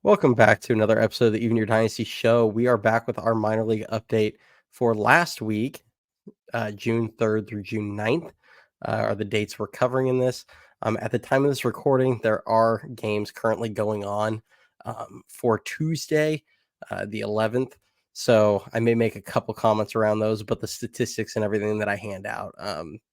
Welcome back to another episode of the Even Your Dynasty show. We are back with our minor league update for last week, June 3rd through June 9th, are the dates we're covering in this. At the time of this recording, there are games currently going on for Tuesday, the 11th. So I may make a couple comments around those, but the statistics and everything that I hand out,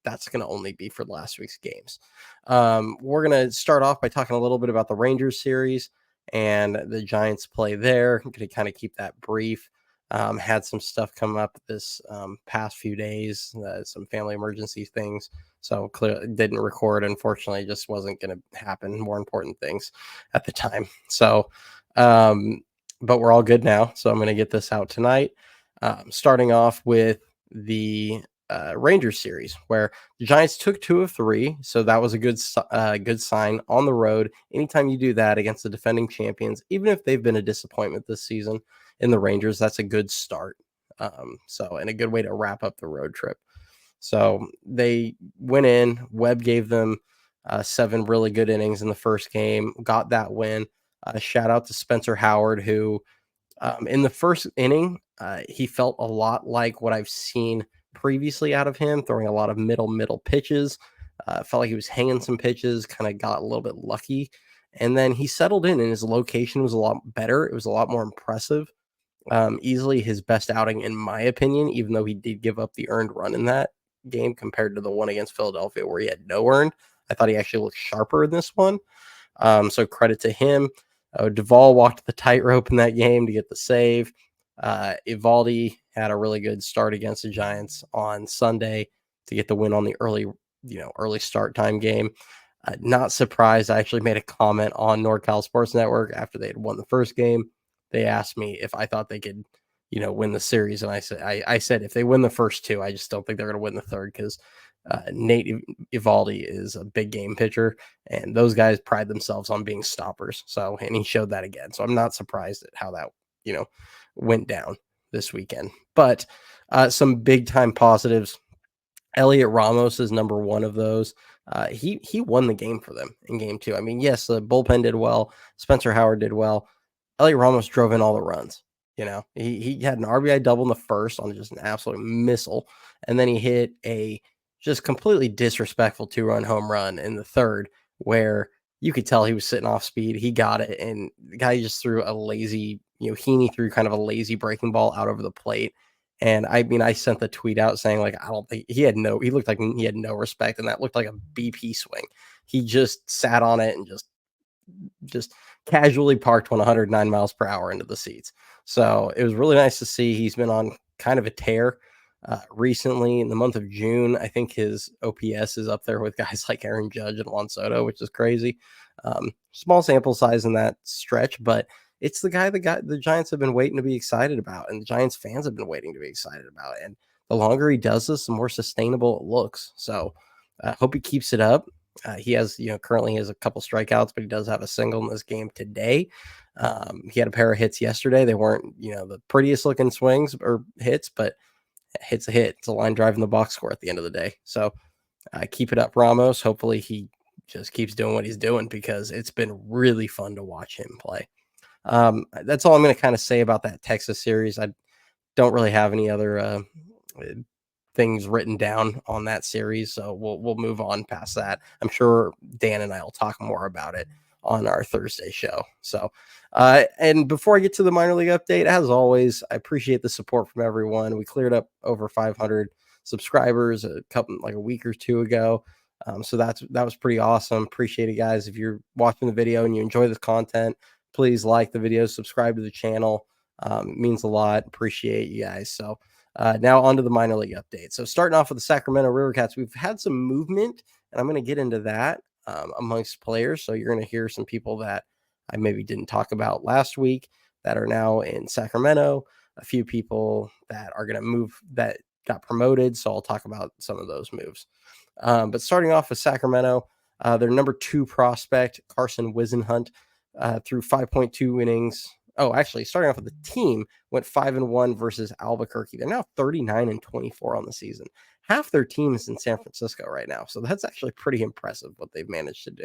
that's going to only be for last week's games. We're going to start off by talking a little bit about the Rangers series and the Giants play there. I'm going to kind of keep that brief. Had some stuff come up this past few days, some family emergency things. So clearly didn't record. Unfortunately, it just wasn't going to happen. More important things at the time. So, but we're all good now. So I'm going to get this out tonight. Starting off with the Rangers series, where the Giants took 2 of 3, so that was a good sign on the road. Anytime you do that against the defending champions, even if they've been a disappointment this season in the Rangers, that's a good start. And a good way to wrap up the road trip. So they went in. Webb gave them 7 really good innings in the first game, got that win. Shout out to Spencer Howard, who in the first inning, he felt a lot like what I've seen previously out of him, throwing a lot of middle pitches. Felt like he was hanging some pitches, kind of got a little bit lucky. And then he settled in, and his location was a lot better. It was a lot more impressive. Easily his best outing, in my opinion, even though he did give up the earned run in that game compared to the one against Philadelphia where he had no earned. I thought he actually looked sharper in this one. So credit to him. Duvall walked the tightrope in that game to get the save. Evaldi had a really good start against the Giants on Sunday to get the win on the early start time game. Not surprised. I actually made a comment on NorCal Sports Network after they had won the first game. They asked me if I thought they could, win the series, and I said if they win the first 2, I just don't think they're going to win the third because Nate Evaldi is a big game pitcher, and those guys pride themselves on being stoppers. So, and he showed that again. So I'm not surprised at how that, went down this weekend. But some big time positives. Elliot Ramos is number one of those. He won the game for them in game 2. I mean, yes, the bullpen did well. Spencer Howard did well. Elliot Ramos drove in all the runs. He had an RBI double in the first on just an absolute missile, and then he hit a just completely disrespectful 2-run home run in the third, where you could tell he was sitting off speed. He got it, and the guy just threw a lazy, Heaney threw kind of a lazy breaking ball out over the plate. And I mean, I sent the tweet out saying, like, I don't think he looked like he had no respect, and that looked like a BP swing. He just sat on it and just casually parked 109 miles per hour into the seats. So it was really nice to see. He's been on kind of a tear recently. In the month of June, I think his OPS is up there with guys like Aaron Judge and Juan Soto, which is crazy. Small sample size in that stretch, but it's the guy the Giants have been waiting to be excited about, and the Giants fans have been waiting to be excited about. And the longer he does this, the more sustainable it looks. So I hope he keeps it up. He has, currently has a couple strikeouts, but he does have a single in this game today. He had a pair of hits yesterday. They weren't, the prettiest looking swings or hits, but hit's a hit. It's a line drive in the box score at the end of the day. So keep it up, Ramos. Hopefully he just keeps doing what he's doing because it's been really fun to watch him play. That's all I'm going to kind of say about that Texas series. I don't really have any other things written down on that series, so we'll move on past that. I'm sure Dan and I will talk more about it on our Thursday show. So, and before I get to the minor league update, as always, I appreciate the support from everyone. We cleared up over 500 subscribers a week or 2 ago. So that was pretty awesome. Appreciate it, guys. If you're watching the video and you enjoy this content, please like the video, subscribe to the channel. It means a lot. Appreciate you guys. So now on to the minor league update. So starting off with the Sacramento River Cats, we've had some movement, and I'm going to get into that amongst players. So you're going to hear some people that I maybe didn't talk about last week that are now in Sacramento, a few people that are going to move that got promoted. So I'll talk about some of those moves. But starting off with Sacramento, their number 2 prospect, Carson Wisenhunt, through 5.2 innings. Oh, actually, starting off with the team, went 5-1 versus Albuquerque. They're now 39-24 on the season. Half their team is in San Francisco right now, so that's actually pretty impressive what they've managed to do.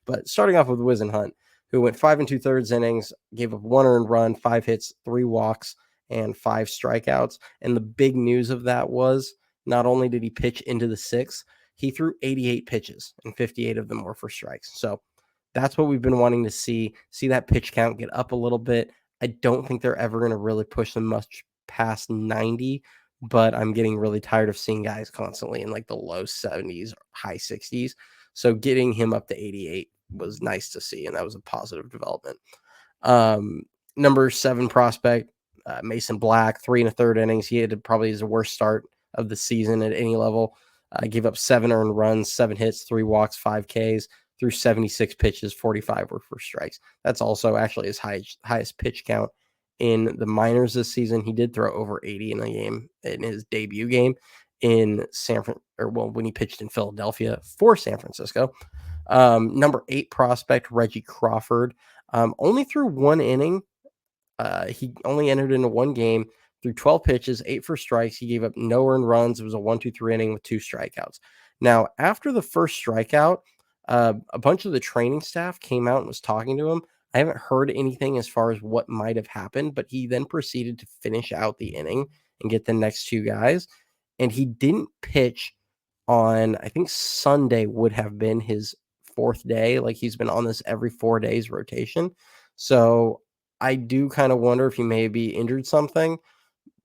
But starting off with Wisenhunt, who went 5 2/3 innings, gave up 1 earned run, 5 hits, 3 walks, and 5 strikeouts. And the big news of that was not only did he pitch into the sixth, he threw 88 pitches and 58 of them were for strikes. So that's what we've been wanting to see that pitch count get up a little bit. I don't think they're ever going to really push them much past 90, but I'm getting really tired of seeing guys constantly in like the low 70s, high 60s. So getting him up to 88 was nice to see, and that was a positive development. Um, Number 7 prospect, Mason Black, 3 1/3 innings. He had probably his worst start of the season at any level. Gave up 7 earned runs, 7 hits, 3 walks, 5 Ks, threw 76 pitches, 45 were for strikes. That's also actually his highest pitch count in the minors this season. He did throw over 80 in a game in his debut game in when he pitched in Philadelphia for San Francisco. Number 8 prospect, Reggie Crawford, only threw 1 inning. He only entered into 1 game, threw 12 pitches, 8 for strikes. He gave up no earned runs. It was a 1-2-3 inning with 2 strikeouts. Now, after the first strikeout, a bunch of the training staff came out and was talking to him. I haven't heard anything as far as what might have happened, but he then proceeded to finish out the inning and get the next 2 guys. And he didn't pitch on, I think Sunday would have been his 4th day. Like he's been on this every 4 days rotation. So I do kind of wonder if he maybe injured something,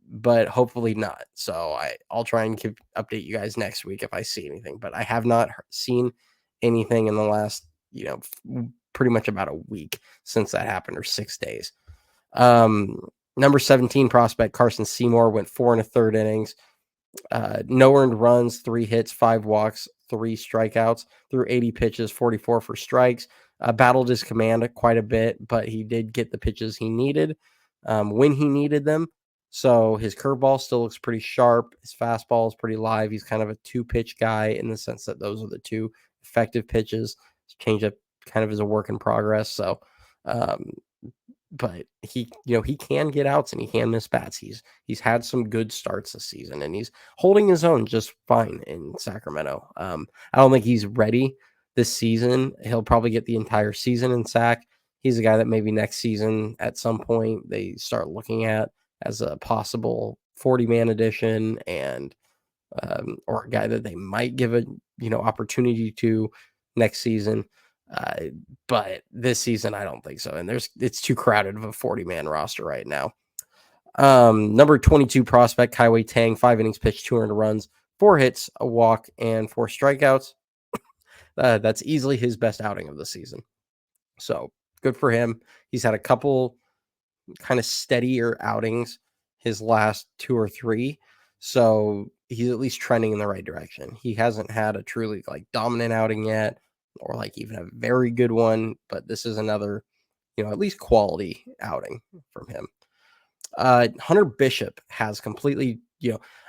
but hopefully not. So I'll try and update you guys next week if I see anything, but I have not seen anything in the last, pretty much about a week since that happened, or 6 days. Number 17 prospect, Carson Seymour, went 4 1/3 innings. No earned runs, 3 hits, 5 walks, 3 strikeouts, threw 80 pitches, 44 for strikes. Battled his command quite a bit, but he did get the pitches he needed when he needed them. So his curveball still looks pretty sharp. His fastball is pretty live. He's kind of a 2-pitch guy in the sense that those are the 2 effective pitches. His changeup kind of is a work in progress. So, but he can get outs and he can miss bats. He's had some good starts this season, and he's holding his own just fine in Sacramento. I don't think he's ready this season. He'll probably get the entire season in Sac. He's a guy that maybe next season at some point they start looking at as a possible 40-man addition, and or a guy that they might give a opportunity to next season. But this season, I don't think so. And it's too crowded of a 40-man roster right now. Number 22 prospect, Kaiwei Tang, 5 innings pitched, 2 earned runs, 4 hits, a walk, and 4 strikeouts. That's easily his best outing of the season. So good for him. He's had a couple kind of steadier outings his last 2 or 3. So he's at least trending in the right direction. He hasn't had a truly dominant outing yet, or even a very good one, but this is another, at least quality outing from him. Hunter Bishop has completely,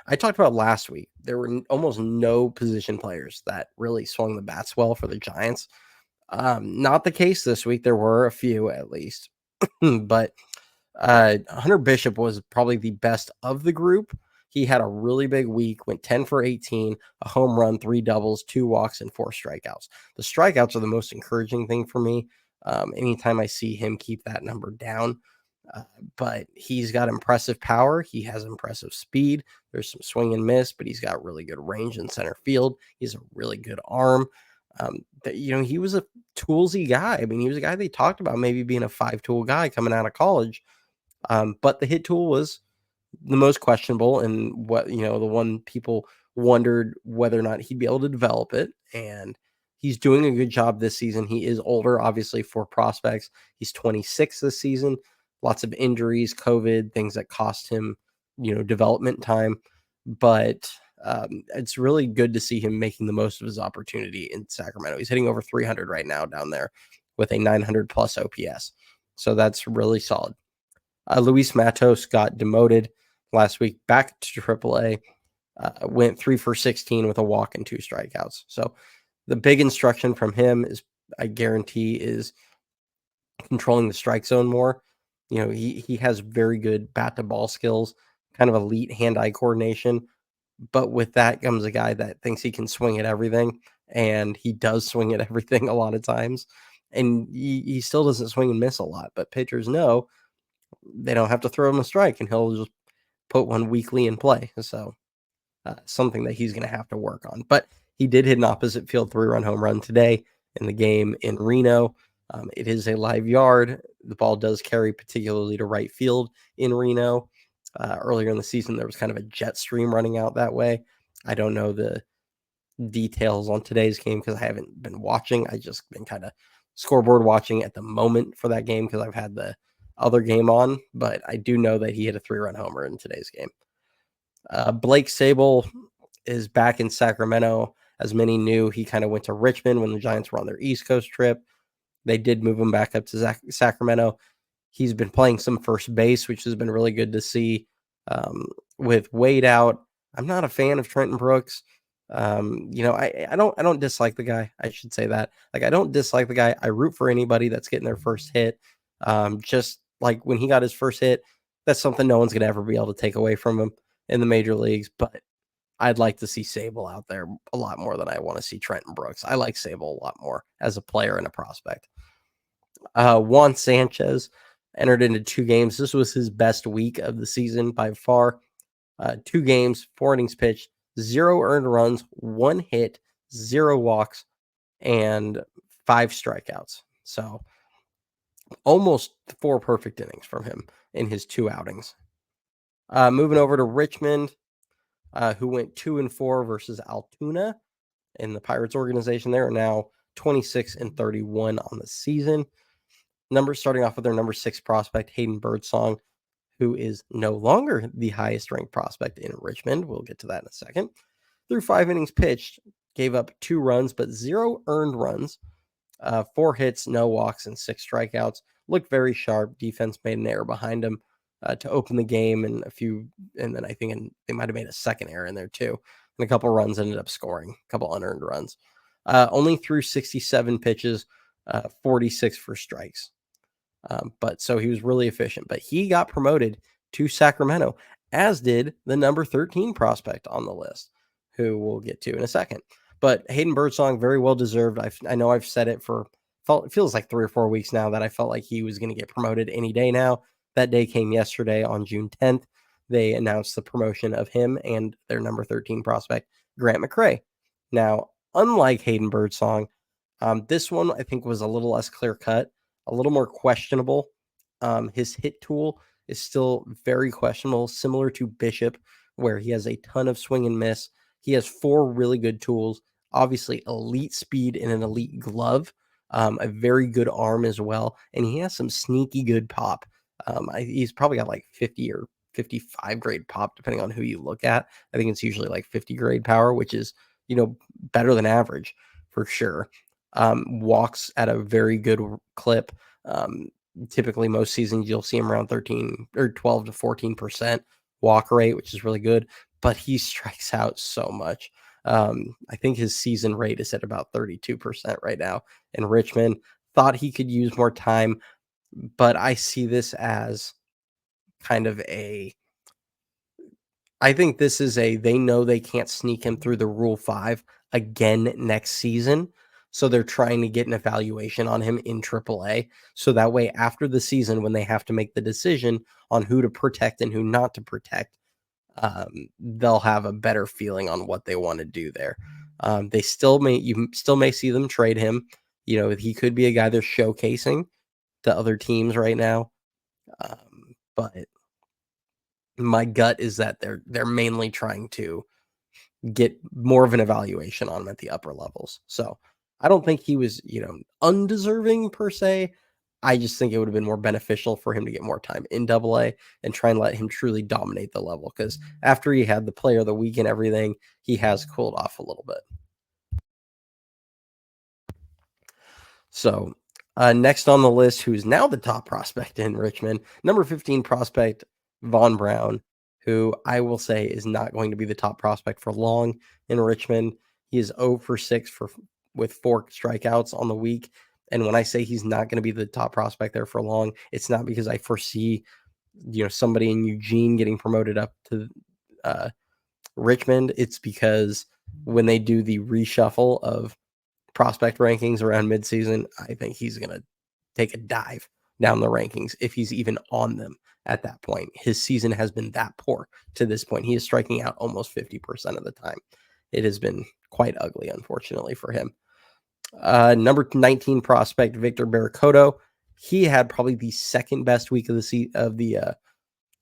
I talked about last week, there were almost no position players that really swung the bats well for the Giants. Not the case this week. There were a few at least, but Hunter Bishop was probably the best of the group. He had a really big week, went 10 for 18, a home run, 3 doubles, 2 walks, and 4 strikeouts. The strikeouts are the most encouraging thing for me. Anytime I see him keep that number down, but he's got impressive power. He has impressive speed. There's some swing and miss, but he's got really good range in center field. He's a really good arm. He was a toolsy guy. I mean, he was a guy they talked about maybe being a 5-tool guy coming out of college. But the hit tool was the most questionable, and the one people wondered whether or not he'd be able to develop it. And he's doing a good job this season. He is older, obviously, for prospects. He's 26 this season. Lots of injuries, COVID, things that cost him, development time. But it's really good to see him making the most of his opportunity in Sacramento. He's hitting over 300 right now down there with a 900 plus OPS. So that's really solid. Luis Matos got demoted last week back to AAA, went 3 for 16 with a walk and 2 strikeouts. So the big instruction from him is, I guarantee, is controlling the strike zone more. He has very good bat to ball skills, kind of elite hand-eye coordination. But with that comes a guy that thinks he can swing at everything, and he does swing at everything a lot of times. and he still doesn't swing and miss a lot. But pitchers know they don't have to throw him a strike, and he'll just put one weekly in play. So something that he's going to have to work on. But he did hit an opposite field 3-run home run today in the game in Reno. It is a live yard. The ball does carry particularly to right field in Reno. Earlier in the season, there was kind of a jet stream running out that way. I don't know the details on today's game because I haven't been watching. I just been kind of scoreboard watching at the moment for that game because I've had the other game on, but I do know that he hit a 3-run homer in today's game. Blake Sable is back in Sacramento. As many knew, he kind of went to Richmond when the Giants were on their East Coast trip. They did move him back up to Sacramento. He's been playing some first base, which has been really good to see. With Wade out, I'm not a fan of Trenton Brooks. I don't dislike the guy. I should say that. Like, I don't dislike the guy. I root for anybody that's getting their first hit. Just like when he got his first hit, that's something no one's gonna ever be able to take away from him in the major leagues. But I'd like to see Sable out there a lot more than I want to see Trenton Brooks. I like Sable a lot more as a player and a prospect. Juan Sanchez entered into 2 games. This was his best week of the season by far. 2 games, 4 innings pitched, 0 earned runs, 1 hit, 0 walks, and 5 strikeouts. So almost 4 perfect innings from him in his 2 outings. Moving over to Richmond, who went 2-4 versus Altoona in the Pirates organization. They are now 26-31 on the season. Starting off with their number 6 prospect, Hayden Birdsong, who is no longer the highest ranked prospect in Richmond. We'll get to that in a second. Through 5 innings pitched, gave up 2 runs, but 0 earned runs, 4 hits, no walks, and 6 strikeouts. Looked very sharp. Defense made an error behind him to open the game, and then I think they might have made a second error in there too. And a couple runs ended up scoring, a couple unearned runs. Only threw 67 pitches, 46 for strikes. But so he was really efficient. But he got promoted to Sacramento, as did the number 13 prospect on the list, who we'll get to in a second. But Hayden Birdsong, very well deserved. I know I've said it it feels like 3 or 4 weeks now that I felt like he was going to get promoted any day now. That day came yesterday on June 10th. They announced the promotion of him and their number 13 prospect, Grant McCray. Now, unlike Hayden Birdsong, this one I think was a little less clear cut, a little more questionable. His hit tool is still very questionable, similar to Bishop, where he has a ton of swing and miss. He has 4 really good tools, obviously elite speed and an elite glove, a very good arm as well, and he has some sneaky good pop. He's probably got like 50 or 55 grade pop, depending on who you look at. I think it's usually like 50 grade power, which is, better than average for sure. Walks at a very good clip. Typically, most seasons you'll see him around 13 or 12 to 14% walk rate, which is really good, but he strikes out so much. I think his season rate is at about 32% right now in Richmond. Thought he could use more time, but I see this as kind of I think this is they know they can't sneak him through the Rule 5 again next season. So they're trying to get an evaluation on him in AAA. So that way, after the season, when they have to make the decision on who to protect and who not to protect, they'll have a better feeling on what they want to do there. You still may see them trade him. He could be a guy they're showcasing to other teams right now. But my gut is that they're mainly trying to get more of an evaluation on him at the upper levels. So I don't think he was, undeserving per se. I just think it would have been more beneficial for him to get more time in AA and try and let him truly dominate the level. Because after he had the player of the week and everything, he has cooled off a little bit. So next on the list, who's now the top prospect in Richmond, number 15 prospect, Von Brown, who I will say is not going to be the top prospect for long in Richmond. He is 0 for 6 with 4 strikeouts on the week. And when I say he's not going to be the top prospect there for long, it's not because I foresee, somebody in Eugene getting promoted up to Richmond. It's because when they do the reshuffle of prospect rankings around midseason, I think he's going to take a dive down the rankings if he's even on them at that point. His season has been that poor to this point. He is striking out almost 50% of the time. It has been quite ugly, unfortunately, for him. Number 19 prospect Victor Barracoto. He had probably the second best week of the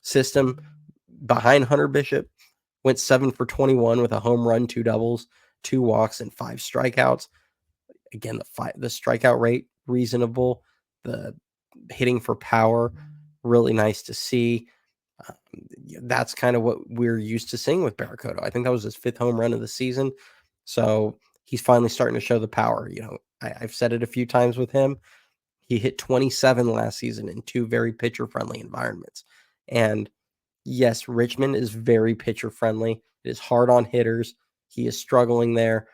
system behind Hunter Bishop. Went 7 for 21 with a home run, 2 doubles, 2 walks, and 5 strikeouts. Again, the strikeout rate reasonable. The hitting for power really nice to see. That's kind of what we're used to seeing with Barracoto. I think that was his 5th home run of the season. So he's finally starting to show the power. I've said it a few times with him. He hit 27 last season in 2 very pitcher friendly environments. And yes, Richmond is very pitcher friendly. It is hard on hitters. He is struggling there.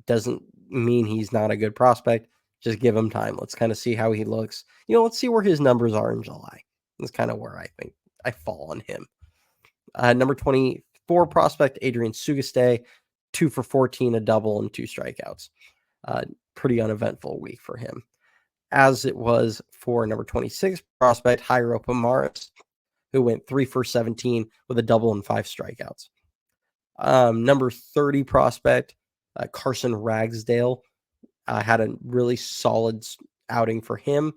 Doesn't mean he's not a good prospect. Just give him time. Let's kind of see how he looks. Let's see where his numbers are in July. That's kind of where I think I fall on him. Number 24 prospect, Adrian Sugastay, 2 for 14, a double, and 2 strikeouts. Pretty uneventful week for him. As it was for number 26 prospect, Jairo Pomares, who went 3 for 17 with a double and 5 strikeouts. Number 30 prospect, Carson Ragsdale, had a really solid outing for him.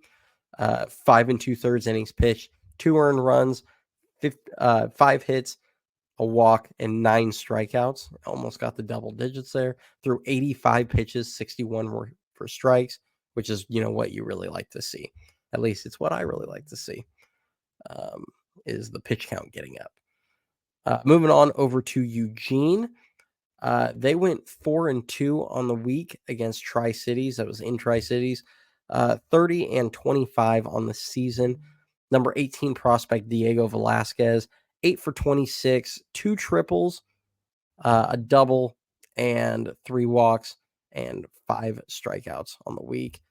5 2/3 innings pitched, 2 earned runs, 5 hits, a walk, and 9 strikeouts. Almost got the double digits there. Threw 85 pitches, 61 were for strikes, which is what you really like to see. At least it's what I really like to see. Is the pitch count getting up. Moving on over to Eugene. They went 4-2 on the week against Tri-Cities. That was in Tri-Cities. 30 and 25 on the season. Number 18 prospect Diego Velasquez, 8 for 26, 2 triples, a double, and 3 walks, and 5 strikeouts on the week.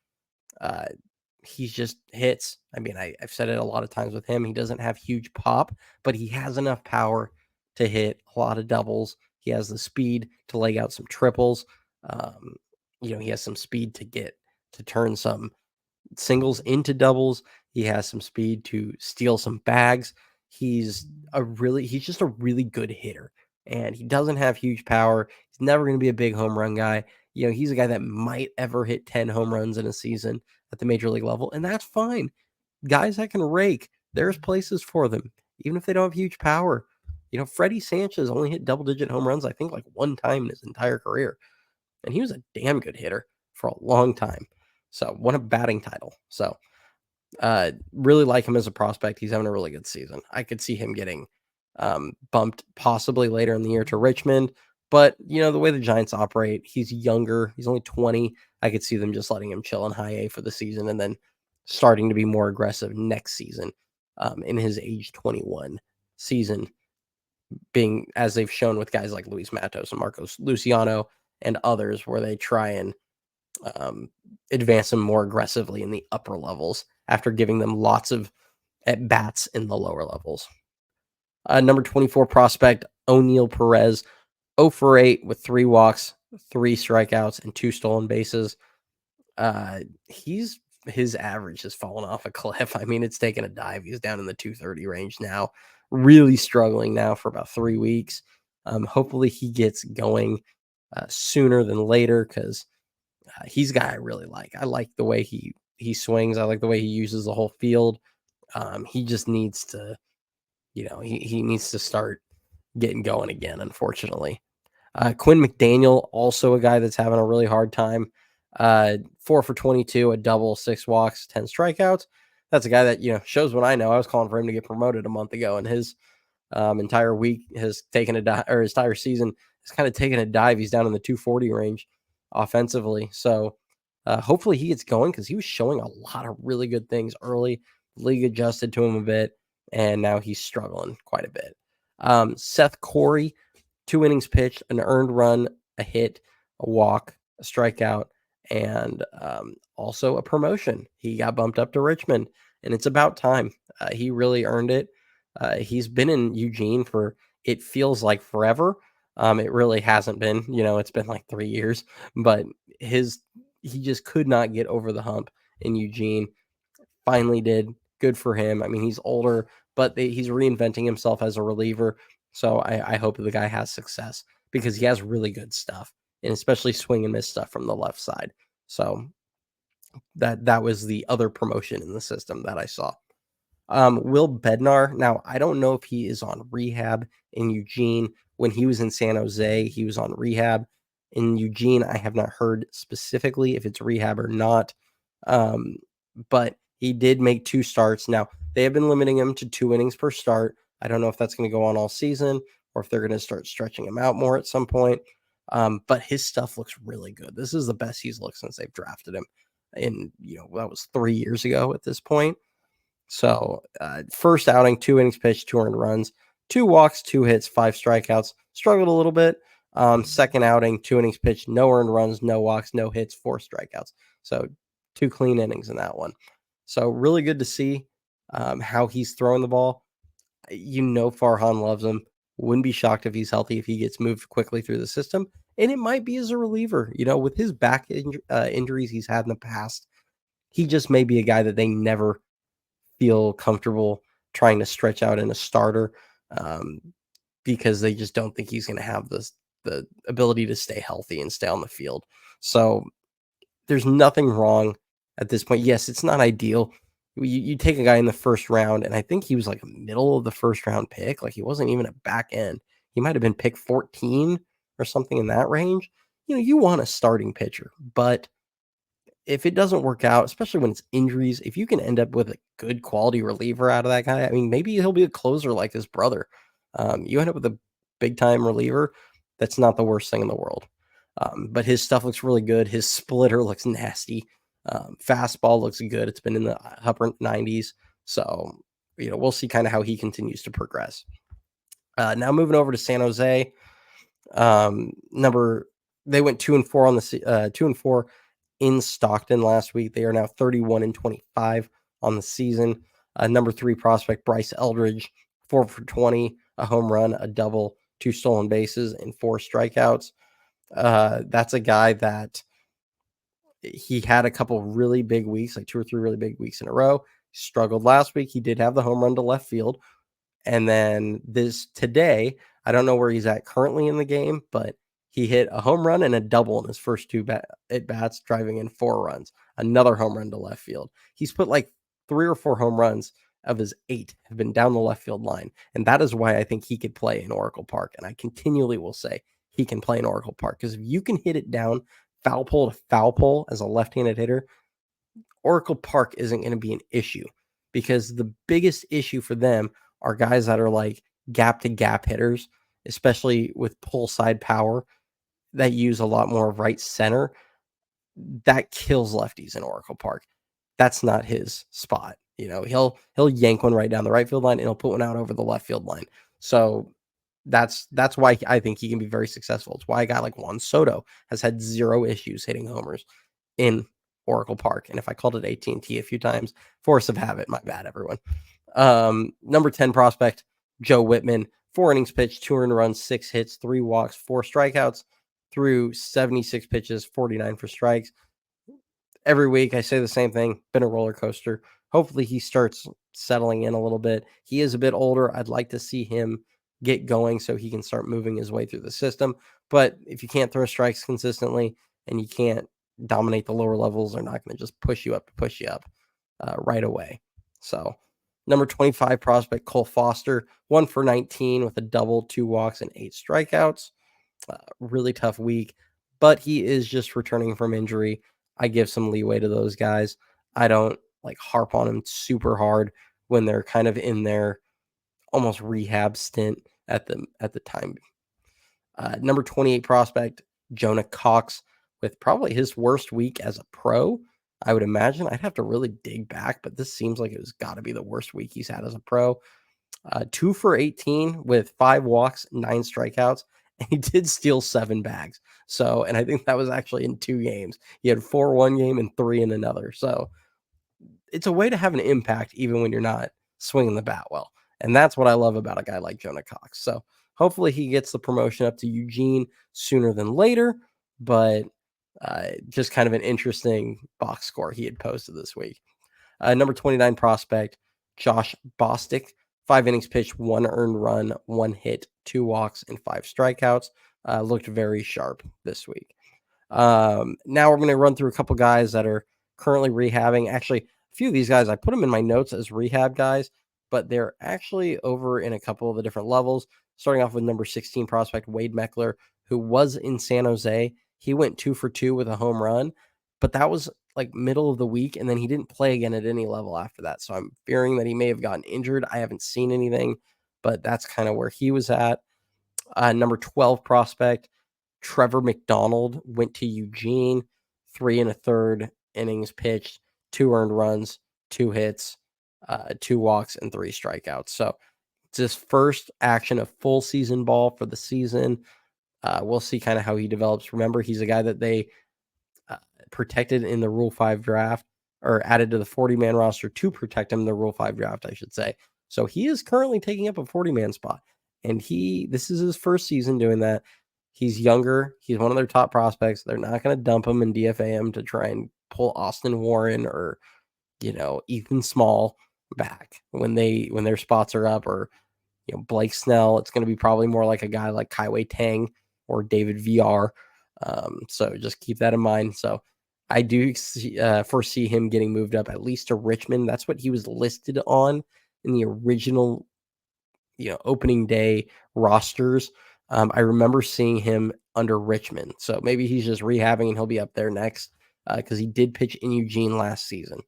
He's just hits. I mean, I've said it a lot of times with him. He doesn't have huge pop, but he has enough power to hit a lot of doubles. He has the speed to lay out some triples. He has some speed to turn some singles into doubles. He has some speed to steal some bags. He's just a really good hitter, and he doesn't have huge power. He's never going to be a big home run guy. He's a guy that might ever hit 10 home runs in a season at the major league level, and that's fine. Guys that can rake, there's places for them, even if they don't have huge power. Freddie Sanchez only hit double-digit home runs, I think, like 1 time in his entire career, and he was a damn good hitter for a long time. So won a batting title. So really like him as a prospect. He's having a really good season. I could see him getting bumped possibly later in the year to Richmond. But, the way the Giants operate, he's younger. He's only 20. I could see them just letting him chill in high A for the season and then starting to be more aggressive next season in his age 21 season, being as they've shown with guys like Luis Matos and Marcos Luciano and others, where they try and advance them more aggressively in the upper levels after giving them lots of at bats in the lower levels. Number 24 prospect O'Neal Perez, 0 for 8 with 3 walks, 3 strikeouts, and 2 stolen bases. His average has fallen off a cliff. I mean, it's taken a dive. He's down in the 230 range now, really struggling now for about 3 weeks. Hopefully he gets going sooner than later, because he's a guy I really like. I like the way he swings. I like the way he uses the whole field. He just needs to, he needs to start getting going again, unfortunately. Quinn McDaniel, also a guy that's having a really hard time. 4 for 22, a double, 6 walks, 10 strikeouts. That's a guy that, shows what I know. I was calling for him to get promoted a month ago, and his entire week has taken a dive, or his entire season has kind of taken a dive. He's down in the 240 range offensively. So hopefully he gets going, because he was showing a lot of really good things early. The league adjusted to him a bit, and now he's struggling quite a bit. Seth Corey, 2 innings pitched, an earned run, a hit, a walk, a strikeout, and also a promotion. He got bumped up to Richmond, and it's about time. He really earned it. He's been in Eugene for, it feels like, forever. It really hasn't been, it's been like 3 years, but his he just could not get over the hump in Eugene. Finally did. Good for him. I mean, he's older, but he's reinventing himself as a reliever. So I hope the guy has success because he has really good stuff, and especially swing and miss stuff from the left side. So that was the other promotion in the system that I saw. Will Bednar. Now, I don't know if he is on rehab in Eugene. When he was in San Jose, he was on rehab. In Eugene, I have not heard specifically if it's rehab or not. Um, but he did make 2 starts. Now, they have been limiting him to 2 innings per start. I don't know if that's going to go on all season or if they're going to start stretching him out more at some point. But his stuff looks really good. This is the best he's looked since they've drafted him. And, that was 3 years ago at this point. So, first outing, 2 innings pitched, 2 earned runs, 2 walks, 2 hits, 5 strikeouts. Struggled a little bit. Second outing, 2 innings pitched, no earned runs, no walks, no hits, 4 strikeouts. So, 2 clean innings in that one. So, really good to see how he's throwing the ball. Farhan loves him. Wouldn't be shocked if he's healthy, if he gets moved quickly through the system. And it might be as a reliever. With his back injuries he's had in the past, he just may be a guy that they never feel comfortable trying to stretch out in a starter because they just don't think he's going to have the ability to stay healthy and stay on the field. So there's nothing wrong at this point. Yes, it's not ideal. You take a guy in the first round, and I think he was like a middle of the first round pick. Like he wasn't even a back end. He might have been pick 14 or something in that range. You want a starting pitcher, but if it doesn't work out, especially when it's injuries, if you can end up with a good quality reliever out of that guy, I mean, maybe he'll be a closer like his brother. You end up with a big time reliever. That's not the worst thing in the world. But his stuff looks really good. His splitter looks nasty. Fastball looks good. It's been in the upper 90s. So, we'll see kind of how he continues to progress. Now moving over to San Jose. They went 2-4 on the 2-4 in Stockton last week. They are now 31-25 on the season. Number 3 prospect Bryce Eldridge, 4 for 20, a home run, a double, 2 stolen bases, and 4 strikeouts. That's a guy that he had a couple really big weeks, like 2 or 3 really big weeks in a row. Struggled last week. He did have the home run to left field. And then today, I don't know where he's at currently in the game, but he hit a home run and a double in his first 2 at bats, driving in 4 runs. Another home run to left field. He's put like 3 or 4 home runs of his 8 have been down the left field line. And that is why I think he could play in Oracle Park. And I continually will say he can play in Oracle Park because if you can hit it down foul pole to foul pole as a left-handed hitter, Oracle Park isn't going to be an issue because the biggest issue for them are guys that are like gap to gap hitters, especially with pull side power that use a lot more of right center. That kills lefties in Oracle Park. That's not his spot. He'll yank one right down the right field line and he'll put one out over the left field line. So that's why I think he can be very successful. It's why a guy like Juan Soto has had 0 issues hitting homers in Oracle Park. And if I called it AT&T a few times, force of habit, my bad, everyone. Number 10 prospect, Joe Whitman, 4 innings pitched, 2 earned runs, 6 hits, 3 walks, 4 strikeouts, through 76 pitches, 49 for strikes. Every week I say the same thing, been a roller coaster. Hopefully he starts settling in a little bit. He is a bit older. I'd like to see him get going so he can start moving his way through the system. But if you can't throw strikes consistently and you can't dominate the lower levels, they're not going to just push you up right away. So number 25 prospect, Cole Foster, 1 for 19 with a double, 2 walks, and 8 strikeouts. Really tough week, but he is just returning from injury. I give some leeway to those guys. I don't harp on him super hard when they're kind of in their almost rehab stint at the time. Number 28 prospect, Jonah Cox, with probably his worst week as a pro. I would imagine. I'd have to really dig back, but this seems like it was got to be the worst week he's had as a pro. 2 for 18 with 5 walks, 9 strikeouts, and he did steal 7 bags. So, and I think that was actually in 2 games. He had 4 one game and 3 in another. So it's a way to have an impact even when you're not swinging the bat well. And that's what I love about a guy like Jonah Cox. So hopefully he gets the promotion up to Eugene sooner than later, but Just kind of an interesting box score he had posted this week. Number 29 prospect, Josh Bostic, 5 innings pitched, 1 earned run, 1 hit, 2 walks, and 5 strikeouts. Looked very sharp this week. Now we're going to run through a couple guys that are currently rehabbing. Actually, a few of these guys, I put them in my notes as rehab guys, but they're actually over in a couple of the different levels. Starting off with number 16 prospect, Wade Meckler, who was in San Jose. He went 2 for 2 with a home run, but that was like middle of the week, and then he didn't play again at any level after that. So I'm fearing that he may have gotten injured. I haven't seen anything, but that's kind of where he was at. Number 12 prospect, Trevor McDonald, went to Eugene, 3 1/3 innings pitched, 2 earned runs, 2 hits, 2 walks, and 3 strikeouts. So it's his first action of full season ball for the season. We'll see kind of how he develops. Remember, he's a guy that they protected in the Rule 5 draft, or added to the 40-man roster to protect him in the Rule 5 draft, I should say. So he is currently taking up a 40-man spot. And this is his first season doing that. He's younger. He's one of their top prospects. They're not going to dump him and DFA him to try and pull Austin Warren or, Ethan Small back when their spots are up, or, Blake Snell. It's going to be probably more like a guy like Kaiwei Tang or David VR. So just keep that in mind. So I do foresee him getting moved up at least to Richmond. That's what he was listed on in the original, opening day rosters. I remember seeing him under Richmond. So maybe he's just rehabbing and he'll be up there next, because he did pitch in Eugene last season.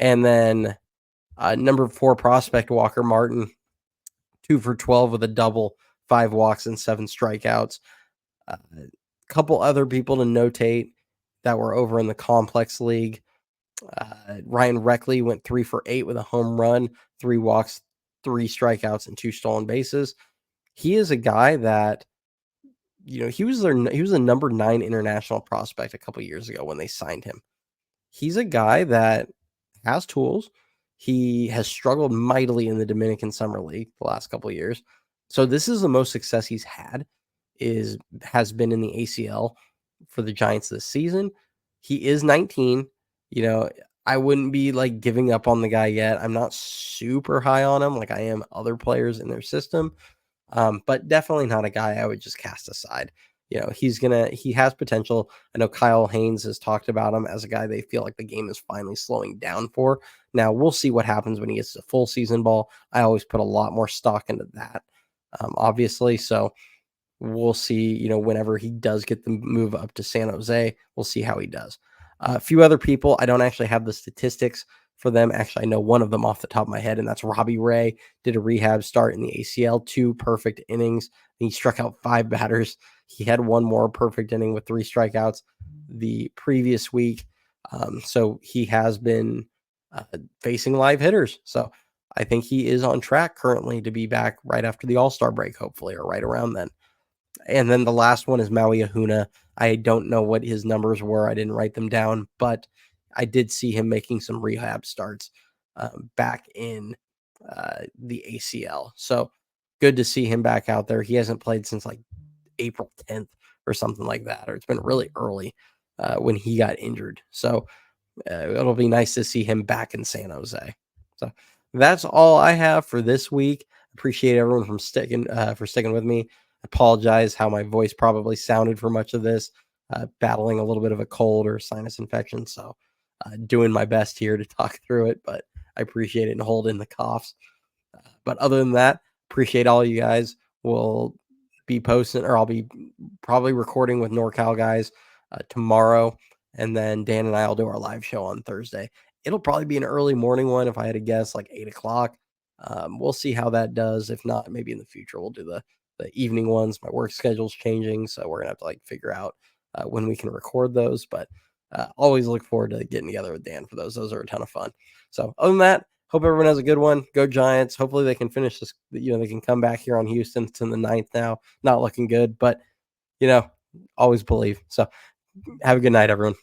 And then number 4 prospect, Walker Martin, 2 for 12 with a double, 5 walks, and 7 strikeouts. A couple other people to notate that were over in the complex league. Ryan Reckley went 3 for 8 with a home run, 3 walks, 3 strikeouts, and 2 stolen bases. He is a guy that, he was a number 9 international prospect a couple years ago when they signed him. He's a guy that has tools. He has struggled mightily in the Dominican Summer League the last couple of years. So this is the most success he's had has been in the ACL for the Giants this season. He is 19. I wouldn't be like giving up on the guy yet. I'm not super high on him like I am other players in their system. But definitely not a guy I would just cast aside. He has potential. I know Kyle Haynes has talked about him as a guy they feel like the game is finally slowing down for. Now we'll see what happens when he gets to full season ball. I always put a lot more stock into that, obviously. So we'll see, whenever he does get the move up to San Jose, we'll see how he does. A few other people, I don't actually have the statistics for them. Actually, I know one of them off the top of my head, and that's Robbie Ray. Did a rehab start in the ACL, 2 perfect innings. He struck out 5 batters. He had 1 more perfect inning with 3 strikeouts the previous week. So he has been facing live hitters. So I think he is on track currently to be back right after the All-Star break, hopefully, or right around then. And then the last one is Maui Ahuna. I don't know what his numbers were. I didn't write them down, but I did see him making some rehab starts back in the ACL. So good to see him back out there. He hasn't played since like April 10th or something like that, or it's been really early when he got injured. So it'll be nice to see him back in San Jose. So that's all I have for this week. Appreciate everyone for sticking with me. I apologize how my voice probably sounded for much of this, battling a little bit of a cold or sinus infection. So doing my best here to talk through it, but I appreciate it and hold in the coughs. But other than that, appreciate all you guys. We'll be posting, or I'll be probably recording with NorCal guys tomorrow. And then Dan and I will do our live show on Thursday. It'll probably be an early morning one if I had to guess, like 8 o'clock. We'll see how that does. If not, maybe in the future we'll do the evening ones. My work schedule's changing, so we're gonna have to like figure out when we can record those. But always look forward to getting together with Dan for those. Those are a ton of fun. So other than that, hope everyone has a good one. Go Giants. Hopefully they can finish this. They can come back here on Houston. It's in the 9th now. Not looking good, but always believe. So have a good night, everyone.